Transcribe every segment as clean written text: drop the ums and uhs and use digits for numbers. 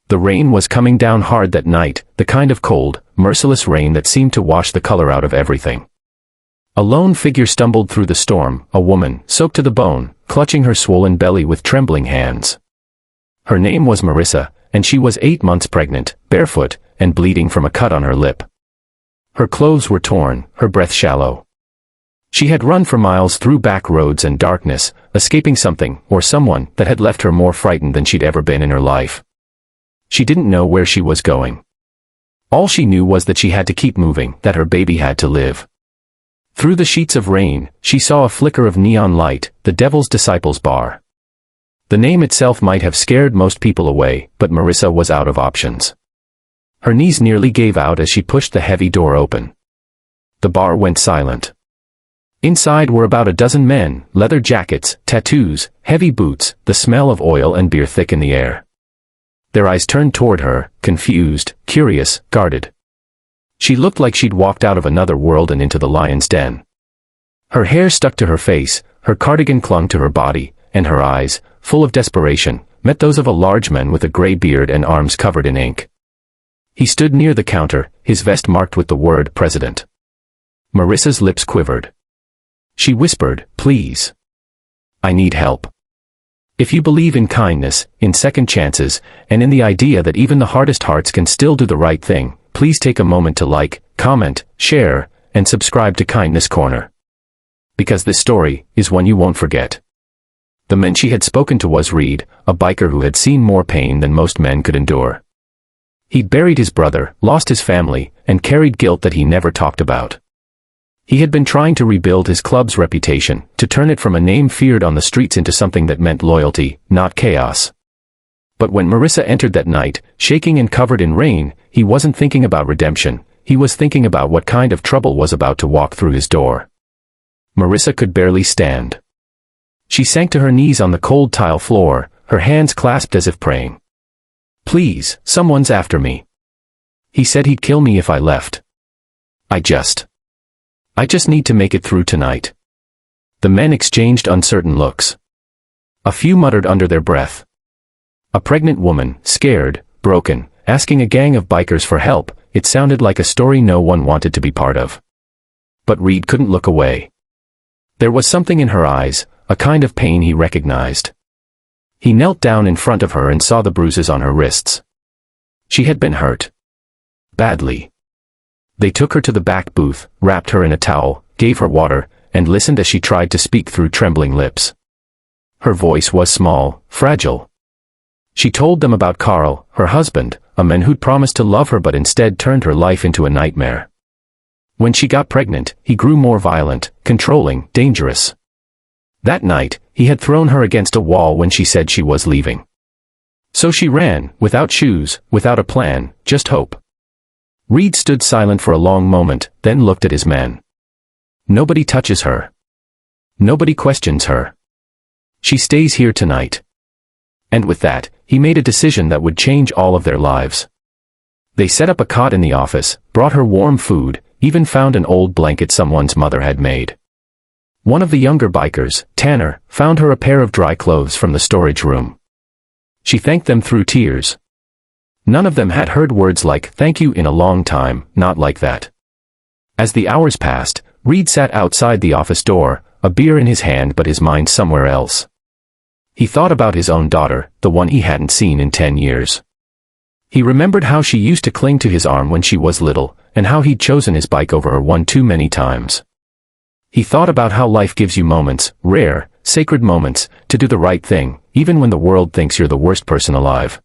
The rain was coming down hard that night, the kind of cold, merciless rain that seemed to wash the color out of everything. A lone figure stumbled through the storm, a woman, soaked to the bone, clutching her swollen belly with trembling hands. Her name was Marissa, and she was 8 months pregnant, barefoot, and bleeding from a cut on her lip. Her clothes were torn, her breath shallow. She had run for miles through back roads and darkness, escaping something, or someone, that had left her more frightened than she'd ever been in her life. She didn't know where she was going. All she knew was that she had to keep moving, that her baby had to live. Through the sheets of rain, she saw a flicker of neon light, the Devil's Disciples Bar. The name itself might have scared most people away, but Marissa was out of options. Her knees nearly gave out as she pushed the heavy door open. The bar went silent. Inside were about a dozen men, leather jackets, tattoos, heavy boots, the smell of oil and beer thick in the air. Their eyes turned toward her, confused, curious, guarded. She looked like she'd walked out of another world and into the lion's den. Her hair stuck to her face, her cardigan clung to her body, and her eyes, full of desperation, met those of a large man with a gray beard and arms covered in ink. He stood near the counter, his vest marked with the word President. Marissa's lips quivered. She whispered, "Please. I need help. If you believe in kindness, in second chances, and in the idea that even the hardest hearts can still do the right thing, please take a moment to like, comment, share, and subscribe to Kindness Corner. Because this story is one you won't forget." The man she had spoken to was Reed, a biker who had seen more pain than most men could endure. He'd buried his brother, lost his family, and carried guilt that he never talked about. He had been trying to rebuild his club's reputation, to turn it from a name feared on the streets into something that meant loyalty, not chaos. But when Marissa entered that night, shaking and covered in rain, he wasn't thinking about redemption, he was thinking about what kind of trouble was about to walk through his door. Marissa could barely stand. She sank to her knees on the cold tile floor, her hands clasped as if praying. "Please, someone's after me. He said he'd kill me if I left. I just need to make it through tonight." The men exchanged uncertain looks. A few muttered under their breath. A pregnant woman, scared, broken, asking a gang of bikers for help, it sounded like a story no one wanted to be part of. But Reed couldn't look away. There was something in her eyes, a kind of pain he recognized. He knelt down in front of her and saw the bruises on her wrists. She had been hurt. Badly. They took her to the back booth, wrapped her in a towel, gave her water, and listened as she tried to speak through trembling lips. Her voice was small, fragile. She told them about Carl, her husband, a man who'd promised to love her but instead turned her life into a nightmare. When she got pregnant, he grew more violent, controlling, dangerous. That night, he had thrown her against a wall when she said she was leaving. So she ran, without shoes, without a plan, just hope. Reed stood silent for a long moment, then looked at his men. Nobody touches her. Nobody questions her. She stays here tonight. And with that, he made a decision that would change all of their lives. They set up a cot in the office, brought her warm food, even found an old blanket someone's mother had made. One of the younger bikers, Tanner, found her a pair of dry clothes from the storage room. She thanked them through tears. None of them had heard words like "thank you" in a long time, not like that. As the hours passed, Reed sat outside the office door, a beer in his hand but his mind somewhere else. He thought about his own daughter, the one he hadn't seen in 10 years. He remembered how she used to cling to his arm when she was little, and how he'd chosen his bike over her one too many times. He thought about how life gives you moments, rare, sacred moments, to do the right thing, even when the world thinks you're the worst person alive.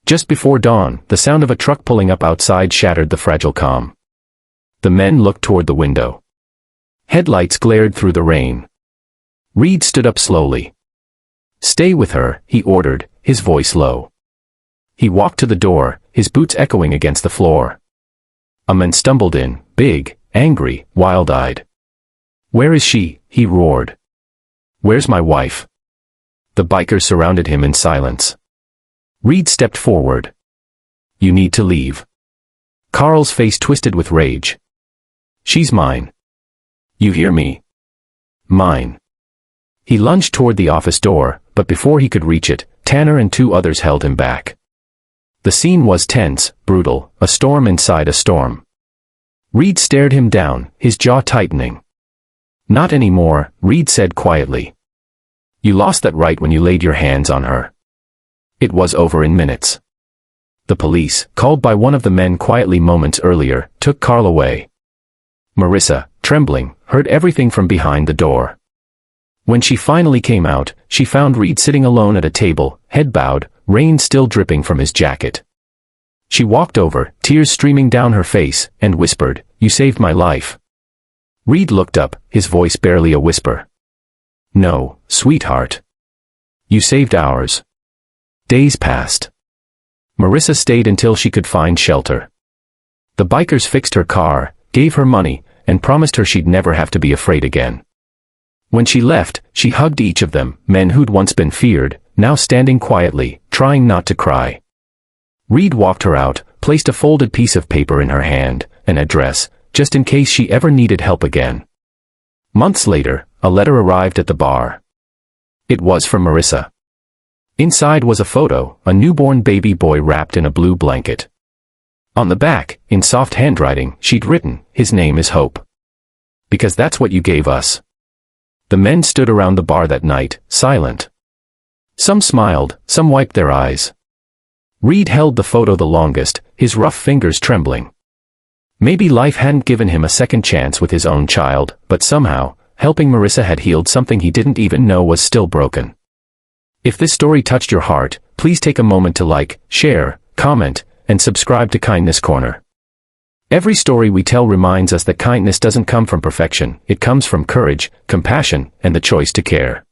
Just before dawn, the sound of a truck pulling up outside shattered the fragile calm. The men looked toward the window. Headlights glared through the rain. Reed stood up slowly. "Stay with her," he ordered, his voice low. He walked to the door, his boots echoing against the floor. A man stumbled in, big, angry, wild-eyed. "Where is she?" he roared. "Where's my wife?" The bikers surrounded him in silence. Reed stepped forward. "You need to leave." Carl's face twisted with rage. "She's mine. You hear me? Mine." He lunged toward the office door, but before he could reach it, Tanner and 2 others held him back. The scene was tense, brutal, a storm inside a storm. Reed stared him down, his jaw tightening. "Not anymore," Reed said quietly. "You lost that right when you laid your hands on her." It was over in minutes. The police, called by one of the men quietly moments earlier, took Carl away. Marissa, trembling, heard everything from behind the door. When she finally came out, she found Reed sitting alone at a table, head bowed, rain still dripping from his jacket. She walked over, tears streaming down her face, and whispered, "You saved my life." Reed looked up, his voice barely a whisper. "No, sweetheart. You saved ours." Days passed. Marissa stayed until she could find shelter. The bikers fixed her car, gave her money, and promised her she'd never have to be afraid again. When she left, she hugged each of them, men who'd once been feared, now standing quietly, trying not to cry. Reed walked her out, placed a folded piece of paper in her hand, an address, just in case she ever needed help again. Months later, a letter arrived at the bar. It was from Marissa. Inside was a photo, a newborn baby boy wrapped in a blue blanket. On the back, in soft handwriting, she'd written, "His name is Hope. Because that's what you gave us." The men stood around the bar that night, silent. Some smiled, some wiped their eyes. Reed held the photo the longest, his rough fingers trembling. Maybe life hadn't given him a second chance with his own child, but somehow, helping Marissa had healed something he didn't even know was still broken. If this story touched your heart, please take a moment to like, share, comment, and subscribe to Kindness Corner. Every story we tell reminds us that kindness doesn't come from perfection, it comes from courage, compassion, and the choice to care.